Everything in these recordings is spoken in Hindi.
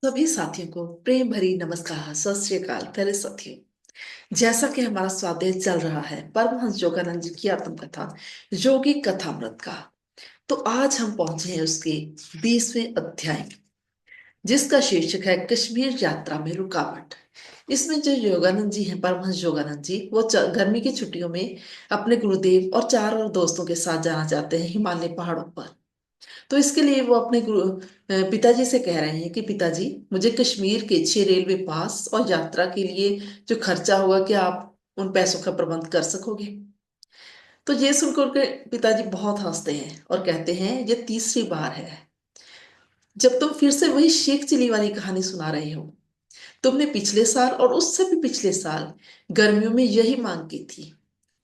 सभी साथियों को प्रेम भरी नमस्कार, सत श्री अकाल। पहले साथियों, जैसा कि हमारा स्वाध्याय चल रहा है परमहंस योगानंद जी की आत्मकथा योगी कथामृत का, तो आज हम पहुंचे हैं उसके 20वें अध्याय में, जिसका शीर्षक है कश्मीर यात्रा में रुकावट। इसमें जो योगानंद जी हैं, परमहंस योगानंद जी, वो गर्मी की छुट्टियों में अपने गुरुदेव और चार और दोस्तों के साथ जाना चाहते हैं हिमालय पहाड़ों पर। तो इसके लिए वो अपने पिताजी से कह रहे हैं कि पिताजी, मुझे कश्मीर के 6 रेलवे पास और यात्रा के लिए जो खर्चा होगा, क्या आप उन पैसों का प्रबंध कर सकोगे? तो ये सुनकर उनके पिताजी बहुत हंसते हैं और कहते हैं, ये तीसरी बार है जब तुम फिर से वही शेख चिली वाली कहानी सुना रहे हो। तुमने पिछले साल और उससे भी पिछले साल गर्मियों में यही मांग की थी,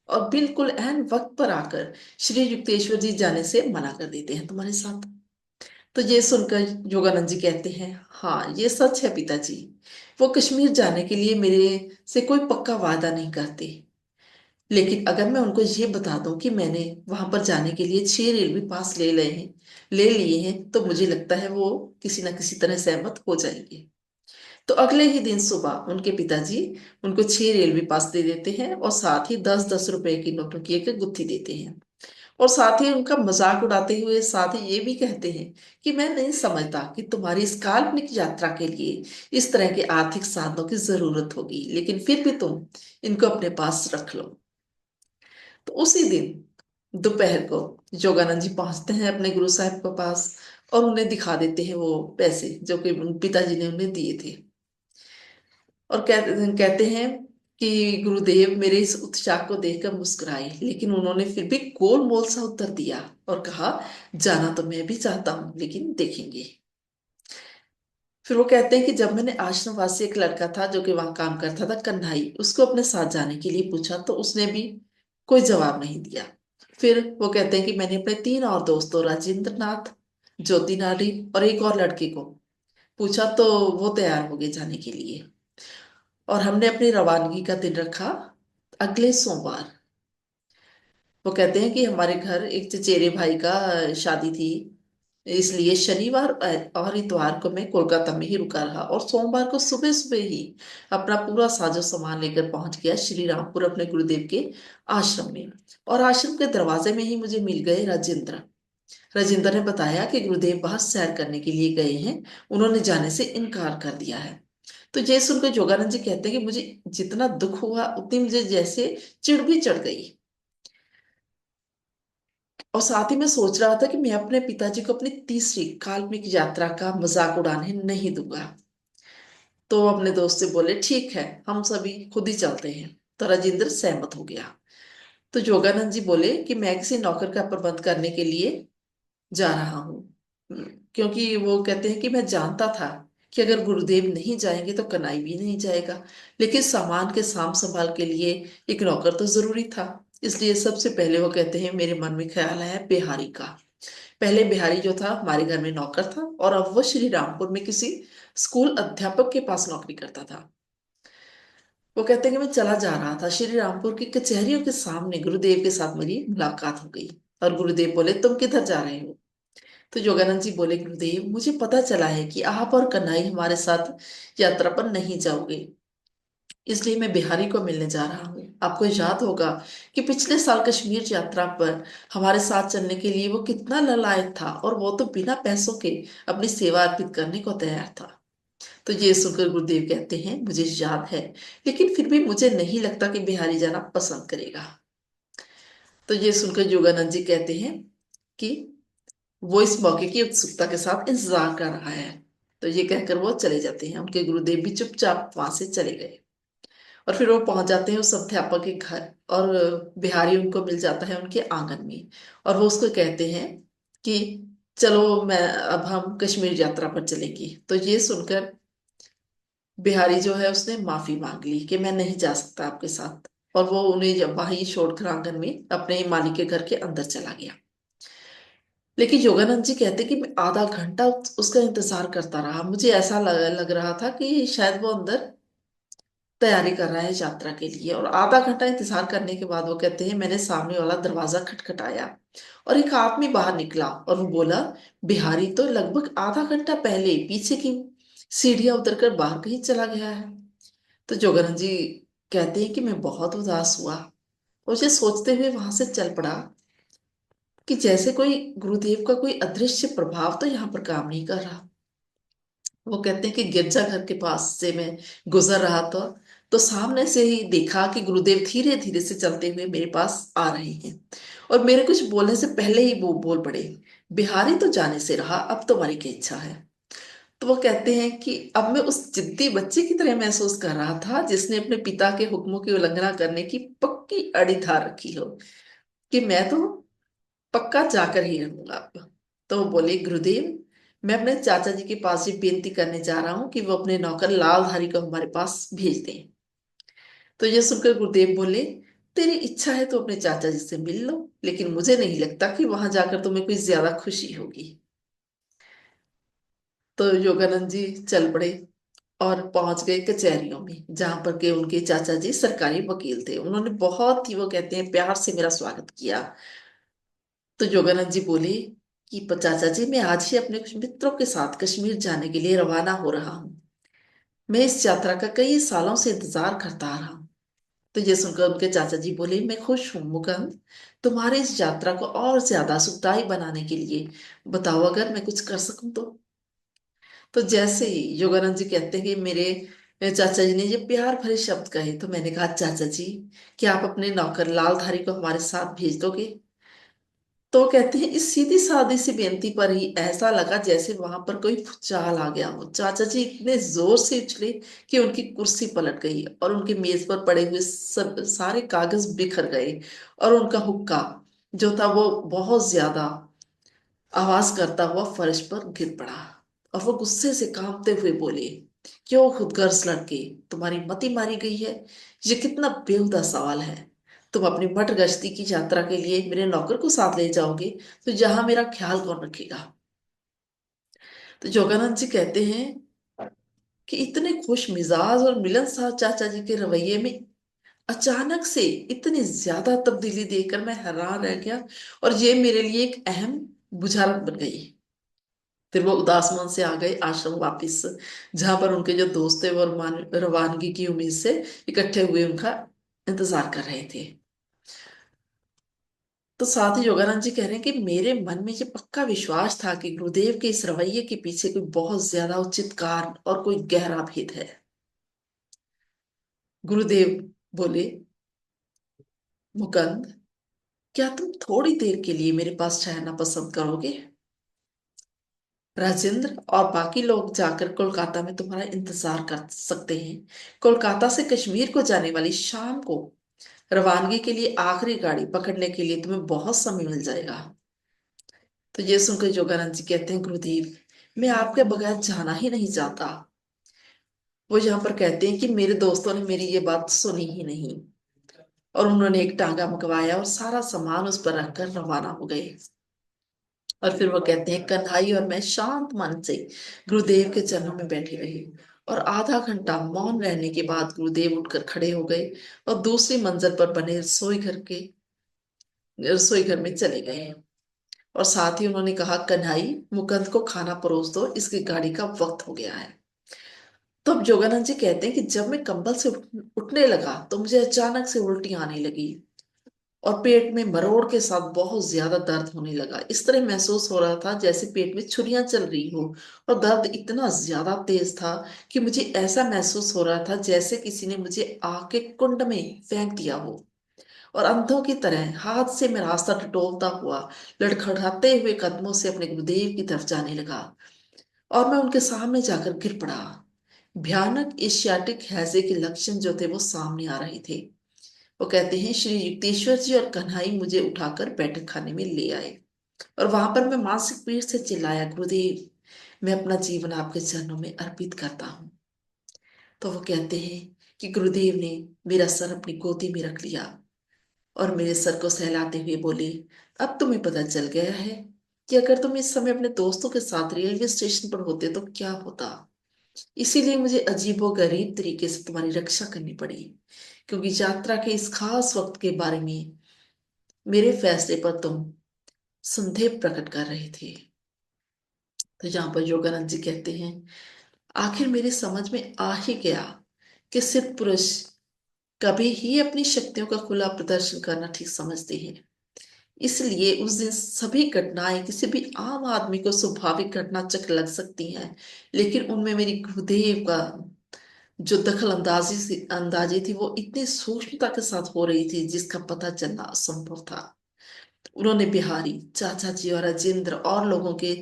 और बिल्कुल एन वक्त पर आकर श्री युक्तेश्वर जी जाने से मना कर देते हैं तुम्हारे साथ। तो ये सुनकर योगानंद जी कहते हैं, हाँ ये सच है पिताजी। वो कश्मीर जाने के लिए मेरे से कोई पक्का वादा नहीं करते, लेकिन अगर मैं उनको ये बता दूं कि मैंने वहां पर जाने के लिए 6 रेलवे पास ले लिए हैं, तो मुझे लगता है वो किसी ना किसी तरह सहमत हो जाएंगे। तो अगले ही दिन सुबह उनके पिताजी उनको 6 रेलवे पास दे देते हैं और साथ ही 10-10 रुपए की नोटों की एक गुत्थी देते हैं। और साथ ही उनका मजाक उड़ाते हुए साथ ही ये भी कहते हैं कि मैं नहीं समझता कि तुम्हारी इस काल्पनिक यात्रा के लिए इस तरह के आर्थिक साधनों की जरूरत होगी, लेकिन फिर भी तुम इनको अपने पास रख लो। तो उसी दिन दोपहर को योगानंद जी पहुंचते हैं अपने गुरु साहब के पास और उन्हें दिखा देते हैं वो पैसे जो कि पिताजी ने उन्हें दिए थे। और कहते हैं कि गुरुदेव मेरे इस उत्साह को देखकर मुस्कुराए, लेकिन उन्होंने फिर भी गोल मोल सा उत्तर दिया और कहा, जाना तो मैं भी चाहता हूं, लेकिन देखेंगे। फिर वो कहते हैं कि जब मैंने आश्रमवासी एक लड़का था जो कि वहां काम करता था, कन्हई, उसको अपने साथ जाने के लिए पूछा तो उसने भी कोई जवाब नहीं दिया। फिर वो कहते हैं कि मैंने अपने 3 और दोस्तों राजेंद्र नाथ, ज्योति नाडी और एक और लड़के को पूछा, तो वो तैयार हो गए जाने के लिए। और हमने अपनी रवानगी का दिन रखा अगले सोमवार। वो कहते हैं कि हमारे घर एक चचेरे भाई का शादी थी, इसलिए शनिवार और इतवार को मैं कोलकाता में ही रुका रहा और सोमवार को सुबह सुबह ही अपना पूरा साजो सामान लेकर पहुंच गया श्री रामपुर अपने गुरुदेव के आश्रम में। और आश्रम के दरवाजे में ही मुझे मिल गए राजेंद्र। राजेंद्र ने बताया कि गुरुदेव बाहर सैर करने के लिए गए हैं, उन्होंने जाने से इनकार कर दिया है। तो ये सुनकर योगानंद जी कहते हैं कि मुझे जितना दुख हुआ उतनी मुझे जैसे चिढ़ भी चढ़ गई। और साथ ही मैं सोच रहा था कि मैं अपने पिताजी को अपनी तीसरी काल्पनिक यात्रा का मजाक उड़ाने नहीं दूंगा। तो वो अपने दोस्त से बोले, ठीक है, हम सभी खुद ही चलते हैं। तो राजेंद्र सहमत हो गया। तो योगानंद जी बोले कि मैं किसी नौकर का प्रबंध करने के लिए जा रहा हूँ। क्योंकि वो कहते हैं कि मैं जानता था कि अगर गुरुदेव नहीं जाएंगे तो कन्हई भी नहीं जाएगा, लेकिन सामान के साम संभाल के लिए एक नौकर तो जरूरी था। इसलिए सबसे पहले वो कहते हैं, मेरे मन में ख्याल आया बिहारी का। पहले बिहारी जो था हमारे घर में नौकर था और अब वो श्री रामपुर में किसी स्कूल अध्यापक के पास नौकरी करता था। वो कहते हैं कि मैं चला जा रहा था, श्री रामपुर की कचहरियों के सामने गुरुदेव के साथ मेरी मुलाकात हो गई। और गुरुदेव बोले, तुम किधर जा रहे हो? तो योगानंद जी बोले, गुरुदेव मुझे पता चला है कि आप और कन्हई हमारे साथ यात्रा पर नहीं जाओगे, इसलिए मैं बिहारी को मिलने जा रहा हूँ। आपको याद होगा कि पिछले साल कश्मीर यात्रा पर हमारे साथ चलने के लिए वो कितना ललायत था, और वो तो बिना पैसों के अपनी सेवा अर्पित करने को तैयार था। तो ये सुनकर गुरुदेव कहते हैं, मुझे याद है, लेकिन फिर भी मुझे नहीं लगता कि बिहारी जाना पसंद करेगा। तो ये सुनकर योगानंद जी कहते हैं कि वो इस मौके की उत्सुकता के साथ इंतजार कर रहा है। तो ये कहकर वो चले जाते हैं, उनके गुरुदेव भी चुपचाप वहां से चले गए। और फिर वो पहुंच जाते हैं उस अध्यापक के घर, और बिहारी उनको मिल जाता है उनके आंगन में। और वो उसको कहते हैं कि चलो, मैं अब हम कश्मीर यात्रा पर चलेंगे। तो ये सुनकर बिहारी जो है उसने माफी मांग ली कि मैं नहीं जा सकता आपके साथ, और वो उन्हें जब वहीं छोड़कर आंगन में अपने मालिक के घर के अंदर चला गया। लेकिन योगानंद जी कहते कि मैं आधा घंटा उसका इंतजार करता रहा। मुझे ऐसा लग रहा था कि शायद वो अंदर तैयारी कर रहा है यात्रा के लिए। और आधा घंटा इंतजार करने के बाद वो कहते हैं, मैंने सामने वाला दरवाजा खटखटाया और एक आदमी बाहर निकला और वो बोला, बिहारी तो लगभग आधा घंटा पहले पीछे की सीढ़ियां उतरकर बाहर कहीं चला गया है। तो जोगानंद जी कहते हैं कि मैं बहुत उदास हुआ और उसे सोचते हुए वहां से चल पड़ा कि जैसे कोई गुरुदेव का कोई अदृश्य प्रभाव तो यहाँ पर काम नहीं कर रहा। वो कहते हैं कि गिरजाघर के पास से मैं गुजर रहा था, तो सामने से ही देखा कि गुरुदेव धीरे धीरे से चलते हुए मेरे पास आ रहे हैं और मेरे कुछ बोलने से पहले ही वो बोल पड़े, बिहारी तो जाने से रहा, अब तुम्हारी क्या इच्छा है। तो वो कहते हैं कि अब मैं उस जिद्दी बच्चे की तरह महसूस कर रहा था जिसने अपने पिता के हुक्मों की उल्लंघना करने की पक्की अड़ी धार रखी हो, कि मैं तो पक्का जाकर ही रहूंगा अब। तो वो बोले, गुरुदेव मैं अपने चाचा जी के पास ही बेनती करने जा रहा हूँ कि वो अपने नौकर लालधारी को हमारे पास भेज दें। तो ये सुनकर गुरुदेव बोले, तेरी इच्छा है तो अपने चाचा जी से मिल लो, लेकिन मुझे नहीं लगता कि वहां जाकर तुम्हें कोई ज्यादा खुशी होगी। तो योगानंद जी चल पड़े और पहुंच गए कचहरियों में, जहां पर के उनके चाचा जी सरकारी वकील थे। उन्होंने बहुत ही, वो कहते हैं, प्यार से मेरा स्वागत किया। तो योगानंद जी बोले कि चाचा जी मैं आज ही अपने कुछ मित्रों के साथ कश्मीर जाने के लिए रवाना हो रहा हूँ। मैं इस यात्रा का कई सालों से इंतजार करता आ रहा हूँ। तो ये सुनकर उनके चाचा जी बोले, मैं खुश हूँ मुकुंद, तुम्हारी इस यात्रा को और ज्यादा सुखदायी बनाने के लिए बताओ अगर मैं कुछ कर सकूं तो। तो जैसे ही योगानंद जी कहते हैं कि मेरे चाचा जी ने ये प्यार भरे शब्द कहे, तो मैंने कहा, चाचा जी क्या आप अपने नौकर लालधारी को हमारे साथ भेज दोगे। तो कहते हैं इस सीधी सादी सी बेनती पर ही ऐसा लगा जैसे वहां पर कोई भूचाल आ गया हो। चाचा जी इतने जोर से उछले कि उनकी कुर्सी पलट गई और उनके मेज पर पड़े हुए सब सारे कागज बिखर गए, और उनका हुक्का जो था वो बहुत ज्यादा आवाज करता हुआ फर्श पर गिर पड़ा। और वो गुस्से से कांपते हुए बोले, क्यों खुदगर्ज लड़के, तुम्हारी मति मारी गई है। ये कितना बेहुदा सवाल है। तुम अपनी मठ गश्ती की यात्रा के लिए मेरे नौकर को साथ ले जाओगे, तो यहाँ मेरा ख्याल कौन रखेगा। तो जोगानंद जी कहते हैं कि इतने खुश मिजाज और मिलनसार चाचा जी के रवैये में अचानक से इतनी ज्यादा तब्दीली देखकर मैं हैरान रह गया, और ये मेरे लिए एक अहम बुझारत बन गई। फिर वो उदास मन से आ गए आश्रम वापिस, जहां पर उनके जो दोस्त थे वो रवानगी की उम्मीद से इकट्ठे हुए उनका इंतजार कर रहे थे। तो साथ ही योगानंद जी कह रहे हैं कि मेरे मन में ये पक्का विश्वास था कि गुरुदेव के इस रवैये के पीछे कोई बहुत ज्यादा उचित कारण और कोई गहरा भेद है। गुरुदेव बोले, मुकंद क्या तुम थोड़ी देर के लिए मेरे पास ठहरना पसंद करोगे। राजेंद्र और बाकी लोग जाकर कोलकाता में तुम्हारा इंतजार कर सकते हैं। कोलकाता से कश्मीर को जाने वाली शाम को रवानगी के लिए आखिरी गाड़ी पकड़ने के लिए तुम्हें बहुत समय मिल जाएगा। तो ये सुनकर योगानंद जी कहते हैं, गुरुदेव मैं आपके बगैर जाना ही नहीं चाहता। वो यहाँ पर कहते हैं कि मेरे दोस्तों ने मेरी ये बात सुनी ही नहीं, और उन्होंने एक टांगा मंगवाया और सारा सामान उस पर रखकर रवाना हो गए। और फिर वो कहते हैं, कन्हई और मैं शांत मन से गुरुदेव के चरणों में बैठी रही, और आधा घंटा मौन रहने के बाद गुरुदेव उठकर खड़े हो गए और दूसरी मंजिल पर बने रसोई घर में चले गए। और साथ ही उन्होंने कहा, कन्हई मुकंद को खाना परोस दो, इसकी गाड़ी का वक्त हो गया है। तो अब जोगानंद जी कहते हैं कि जब मैं कंबल से उठने लगा तो मुझे अचानक से उल्टी आने लगी, और पेट में मरोड़ के साथ बहुत ज्यादा दर्द होने लगा। इस तरह महसूस हो रहा था जैसे पेट में छुरियां चल रही हो, और दर्द इतना ज्यादा तेज था कि मुझे ऐसा महसूस हो रहा था जैसे किसी ने मुझे आग के कुंड में फेंक दिया हो। और अंधों की तरह हाथ से मैं रास्ता टटोलता हुआ लड़खड़ाते हुए कदमों से अपने गुरुदेव की तरफ जाने लगा, और मैं उनके सामने जाकर गिर पड़ा। भयानक एशियाटिक हैजे के लक्षण जो थे वो सामने आ रहे थे। वो कहते हैं, श्री युक्तेश्वर जी और कन्हई मुझे उठाकर बैठक खाने में ले आए, और वहां पर मैं मानसिक पीड़ से चिल्लाया, गुरुदेव मैं अपना जीवन आपके चरणों में अर्पित करता हूँ। तो वो कहते हैं कि गुरुदेव ने मेरा सर अपनी गोदी में रख लिया और मेरे सर को सहलाते हुए बोले, अब तुम्हें पता चल गया है कि अगर तुम इस समय अपने दोस्तों के साथ रेलवे स्टेशन पर होते तो क्या होता। इसीलिए मुझे अजीबो गरीब तरीके से तुम्हारी रक्षा करनी पड़ी, क्योंकि यात्रा के इस खास वक्त के बारे में मेरे फैसले पर तुम संदेह प्रकट कर रहे थे। तो यहाँ पर योगानंद जी कहते हैं आखिर मेरी समझ में आ ही गया कि सिर्फ पुरुष कभी ही अपनी शक्तियों का खुला प्रदर्शन करना ठीक समझते हैं। इसलिए उस दिन सभी घटनाएं किसी भी आम आदमी को स्वाभाविक घटना चक लग सकती हैं, लेकिन उनमें मेरी गुरुदेव का जो दखल अंदाजी थी वो इतनी सूक्ष्मता के साथ हो रही थी जिसका पता चलना असंभव था। उन्होंने बिहारी, चाचा जी और राजेंद्र और लोगों के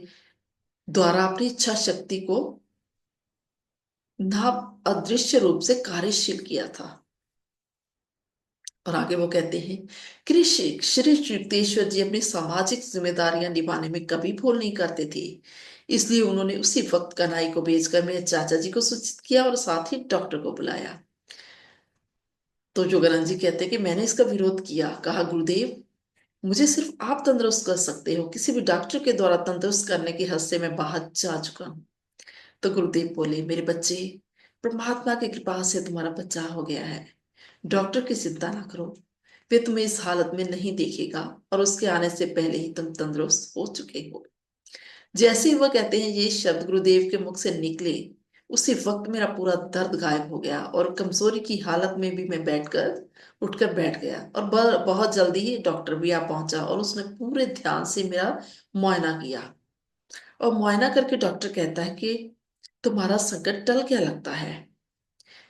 द्वारा अपनी इच्छा शक्ति को ना अदृश्य रूप से कार्यशील किया था। और आगे वो कहते हैं, कृषि श्री युक्तेश्वर जी अपनी सामाजिक जिम्मेदारियां निभाने में कभी भूल नहीं करते थे। इसलिए उन्होंने उसी वक्त कन्हई को भेजकर मेरे चाचा जी को सूचित किया और साथ ही डॉक्टर को बुलाया। तो जोगानंद जी कहते हैं कि मैंने इसका विरोध किया, कहा गुरुदेव मुझे सिर्फ आप तंदुरुस्त कर सकते हो, किसी भी डॉक्टर के द्वारा तंदुरुस्त करने की हद से मैं बाहर जा चुका हूँ। तो गुरुदेव बोले, मेरे बच्चे, परमात्मा की कृपा से तुम्हारा बचाव हो गया है। डॉक्टर की चिंता ना करो, वे तुम्हें इस हालत में नहीं देखेगा और उसके आने से पहले ही तुम तंदुरुस्त हो चुके हो। जैसे ही वह कहते हैं ये शब्द गुरुदेव के मुख से निकले, उसी वक्त मेरा पूरा दर्द गायब हो गया और कमजोरी की हालत में भी मैं उठकर बैठ गया। और बहुत जल्दी ही डॉक्टर भी आ पहुंचा और उसने पूरे ध्यान से मेरा मुआयना किया। और मुआयना करके डॉक्टर कहता है कि तुम्हारा संकट टल गया लगता है।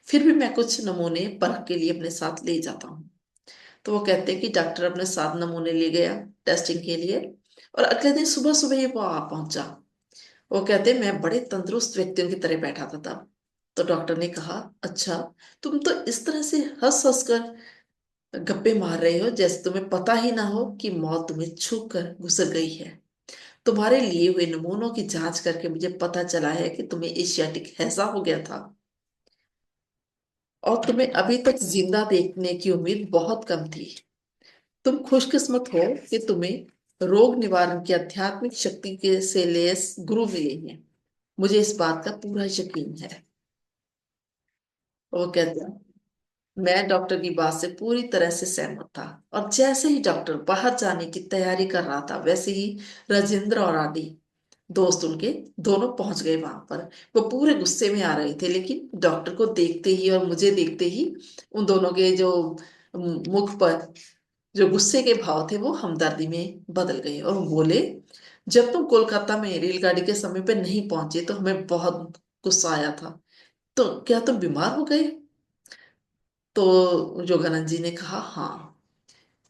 फिर भी मैं कुछ नमूने परख के लिए अपने साथ ले जाता हूँ। तो वो कहते हैं कि डॉक्टर अपने साथ नमूने ले गया टेस्टिंग के लिए। और अगले दिन सुबह सुबह ही वो आ पहुंचा। वो कहते हैं मैं बड़े तंदुरुस्त व्यक्तियों की तरह बैठा था तब। तो डॉक्टर ने कहा, अच्छा, तुम तो इस तरह से हंस हंस कर गप्पे मार रहे हो जैसे तुम्हें पता ही ना हो कि मौत तुम्हें छू कर गुजर गई है। तुम्हारे लिए हुए नमूनों की जांच करके मुझे पता चला है कि तुम्हें एशियाटिक हैजा हो गया था और तुम्हें अभी तक जिंदा देखने की उम्मीद बहुत कम थी। तुम खुशकिस्मत हो कि तुम्हें रोग निवारण की आध्यात्मिक शक्ति के से लेस गुरु मिले हैं। मुझे इस बात का पूरा यकीन है। वो कहते हैं, मैं डॉक्टर की बात से पूरी तरह से सहमत था। और जैसे ही डॉक्टर बाहर जाने की तैयारी कर रहा था वैसे ही राजेंद्र और आदि दोस्त उनके दोनों पहुंच गए वहां पर। वो पूरे गुस्से में आ रहे थे, लेकिन डॉक्टर को देखते ही और मुझे देखते ही उन दोनों के जो मुख पर जो गुस्से के भाव थे वो हमदर्दी में बदल गए। और वो बोले, जब तुम कोलकाता में रेलगाड़ी के समय पे नहीं पहुंचे तो हमें बहुत गुस्सा आया था। तो क्या तुम बीमार हो गए? तो जोगानंद जी ने कहा, हाँ।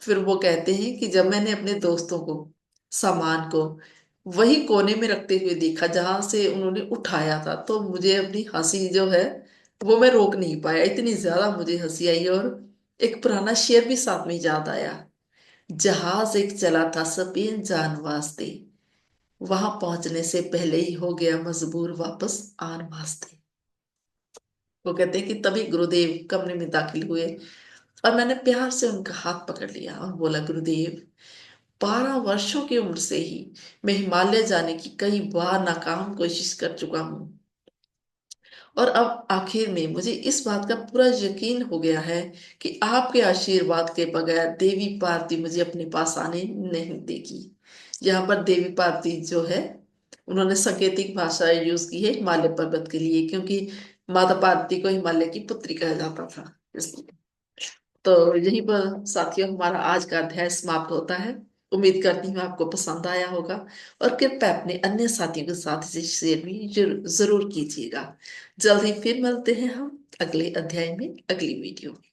फिर वो कहते हैं कि जब मैंने अपने दोस्तों को सामान को वही कोने में रखते हुए देखा जहां से उन्होंने उठाया था, तो मुझे अपनी हंसी जो है वो मैं रोक नहीं पाया। इतनी ज्यादा मुझे हंसी आई। और एक पुराना शेर भी साथ में याद आया, जहाज एक चला था स्पेन जान वास्ते, वहां पहुंचने से पहले ही हो गया मजबूर वापस आन वास्ते। वो कहते हैं कि तभी गुरुदेव कमरे में दाखिल हुए और मैंने प्यार से उनका हाथ पकड़ लिया और बोला, गुरुदेव, 12 वर्षों की उम्र से ही मैं हिमालय जाने की कई बार नाकाम कोशिश कर चुका हूं। और अब आखिर में मुझे इस बात का पूरा यकीन हो गया है कि आपके आशीर्वाद के बगैर देवी पार्वती मुझे अपने पास आने नहीं देगी। यहाँ पर देवी पार्वती जो है, उन्होंने सांकेतिक भाषा यूज की है हिमालय पर्वत के लिए, क्योंकि माता पार्वती को हिमालय की पुत्री कहा जाता था इसलिए। तो यहीं पर साथियों हमारा आज का अध्याय समाप्त होता है। उम्मीद करती हूँ आपको पसंद आया होगा और कृपया अपने अन्य साथियों के साथ इसे शेयर भी जरूर कीजिएगा। जल्द ही फिर मिलते हैं हम अगले अध्याय में, अगली वीडियो में।